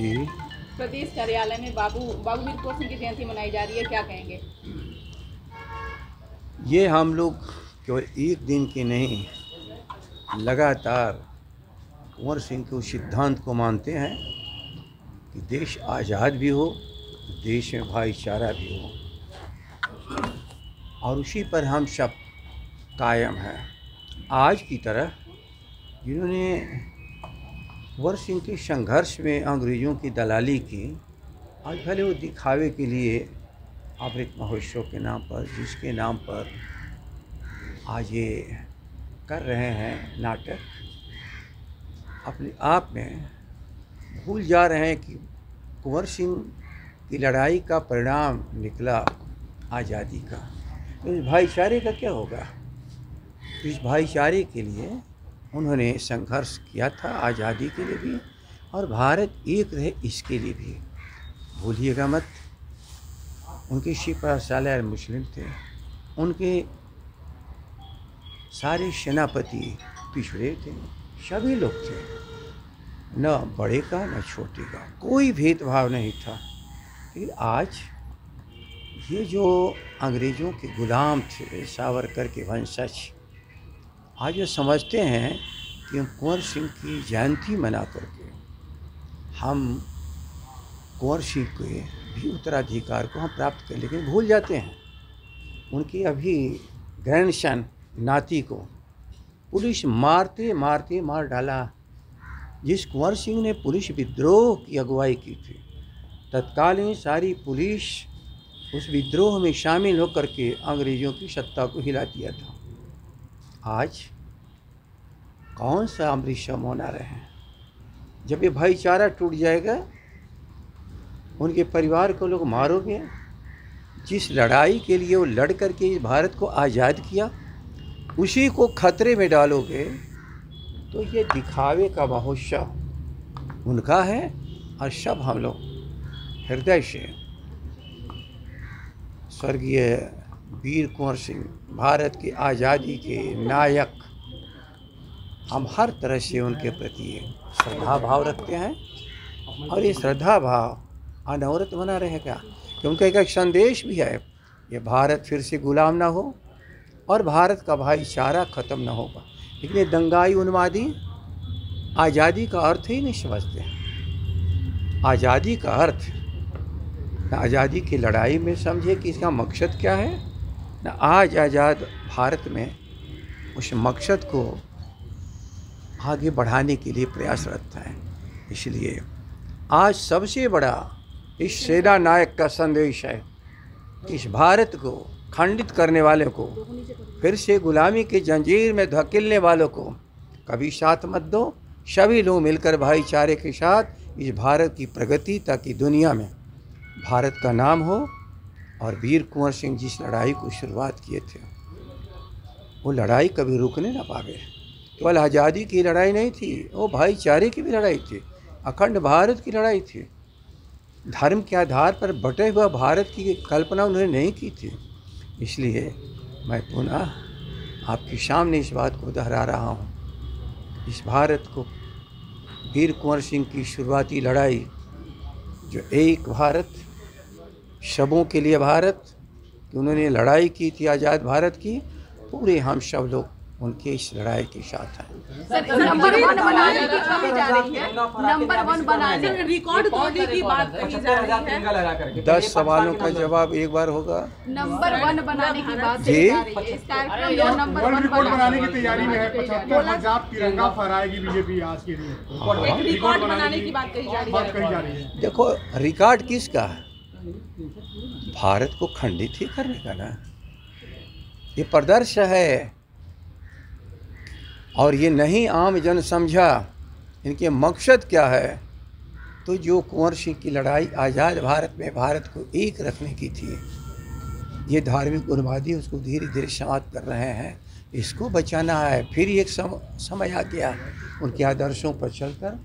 जी, प्रदेश कार्यालय में बाबू वीर कुंवर सिंह की जयंती मनाई जा रही है, क्या कहेंगे? ये हम लोग केवल एक दिन की नहीं, लगातार कुंवर सिंह के उस सिद्धांत को मानते हैं कि देश आज़ाद भी हो, देश में भाईचारा भी हो, और उसी पर हम सब कायम हैं। आज की तरह जिन्होंने कुंवर सिंह के संघर्ष में अंग्रेज़ों की दलाली की, आज भले वो दिखावे के लिए अमृत महोत्सव के नाम पर, जिसके नाम पर आज ये कर रहे हैं नाटक, अपने आप में भूल जा रहे हैं कि कुंवर सिंह की लड़ाई का परिणाम निकला आज़ादी का। तो इस भाईचारे का क्या होगा? इस भाईचारे के लिए उन्होंने संघर्ष किया था, आज़ादी के लिए भी, और भारत एक रहे इसके लिए भी। भूलिएगा मत, उनके सिपा सालार मुस्लिम थे, उनके सारे सेनापति पिछड़े थे, सभी लोग थे, न बड़े का न छोटे का, कोई भेदभाव नहीं था। लेकिन आज ये जो अंग्रेज़ों के गुलाम थे, सावरकर के वंशज, आज ये समझते हैं कि हम कुंवर सिंह की जयंती मना करके हम कुंवर सिंह के भी उत्तराधिकार को हम प्राप्त करें, लेकिन भूल जाते हैं उनकी अभी ग्रैंडसन नाती को पुलिस मारते मारते मार डाला। जिस कुंवर सिंह ने पुलिस विद्रोह की अगुवाई की थी, तत्कालीन सारी पुलिस उस विद्रोह में शामिल होकर के अंग्रेज़ों की सत्ता को हिला दिया था। आज कौन सा अमृत शव मना रहे हैं? जब ये भाईचारा टूट जाएगा, उनके परिवार को लोग मारोगे। जिस लड़ाई के लिए वो लड़ करके इस भारत को आज़ाद किया, उसी को खतरे में डालोगे, तो ये दिखावे का महोत्सव उनका है। और सब हम लोग हृदय से स्वर्गीय वीर कुंवर सिंह, भारत की आज़ादी के नायक, हम हर तरह से उनके प्रति श्रद्धा भाव रखते हैं, और ये श्रद्धा भाव अनवरत बना रहेगा, क्योंकि एक संदेश भी है, ये भारत फिर से गुलाम ना हो और भारत का भाईचारा ख़त्म ना होगा। लेकिन ये दंगाई उन्मादी आज़ादी का अर्थ ही नहीं समझते हैं। आज़ादी का अर्थ न आज़ादी की लड़ाई में समझे कि इसका मकसद क्या है, न आज आज़ाद भारत में उस मकसद को आगे बढ़ाने के लिए प्रयासरत हैं। इसलिए आज सबसे बड़ा इस सेना नायक का संदेश है कि इस भारत को खंडित करने वाले को, फिर से गुलामी की जंजीर में धकेलने वालों को कभी साथ मत दो। सभी लोग मिलकर भाईचारे के साथ इस भारत की प्रगति, ताकि दुनिया में भारत का नाम हो। और वीर कुंवर सिंह जिस लड़ाई को शुरुआत किए थे, वो लड़ाई कभी रुकने ना पावे। केवल आज़ादी की लड़ाई नहीं थी, वो भाईचारे की भी लड़ाई थी, अखंड भारत की लड़ाई थी। धर्म के आधार पर बटे हुआ भारत की कल्पना उन्होंने नहीं की थी। इसलिए मैं पुनः आपके सामने इस बात को दोहरा रहा हूँ, इस भारत को वीर कुंवर सिंह की शुरुआती लड़ाई, जो एक भारत सबों के लिए भारत कि उन्होंने लड़ाई की थी आज़ाद भारत की, पूरे हम सब लोग उनके इस लड़ाई के साथ हैं। सर, नंबर 1 बनाने की कही जा रही है, नंबर 1 बनाने, रिकॉर्ड तोड़ने की बात कही जा रही है। 10 सवालों का जवाब एक बार होगा। नंबर 1 बनाने की बात कही जा रही है। इस कार्यक्रम में नंबर 1 बनाने की तैयारी में है। 75,000 तिरंगा फहराएगी बीजेपी आज के लिए। एक रिकॉर्ड बनाने की बात कही जा रही है। देखो, रिकॉर्ड किसका है? भारत को खंडित ही करने का ना, ये प्रदर्श है। और ये नहीं आम जन समझा इनके मकसद क्या है। तो जो कुंवर सिंह की लड़ाई आज़ाद भारत में भारत को एक रखने की थी, ये धार्मिक उन्मादी उसको धीरे धीरे समाप्त कर रहे हैं। इसको बचाना है। फिर एक समय आ गया, उनके आदर्शों पर चलकर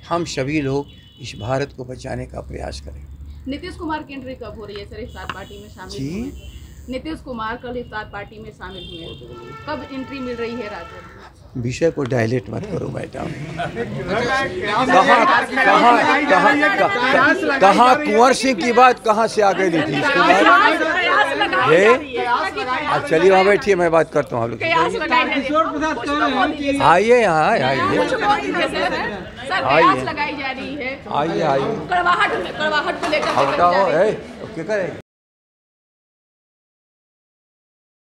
हम सभी लोग इस भारत को बचाने का प्रयास करें। नीतीश कुमार की एंट्री कब हो रही है सर इफ्तार पार्टी में शामिल? जी, नीतीश कुमार कल इफ्तार पार्टी में शामिल हुए, कब एंट्री मिल रही है राजद? विषय को डायलेट मत करो बेटा। कहाँ कुंवर सिंह की बात कहाँ से आ गई थी इसके बाद? आप चलिए वहाँ बैठिए, मैं बात करता हूँ। आप लोग आइए यहाँ, आइए लगाई जा रही है। आइए कड़वाहट को लेकर क्या करें।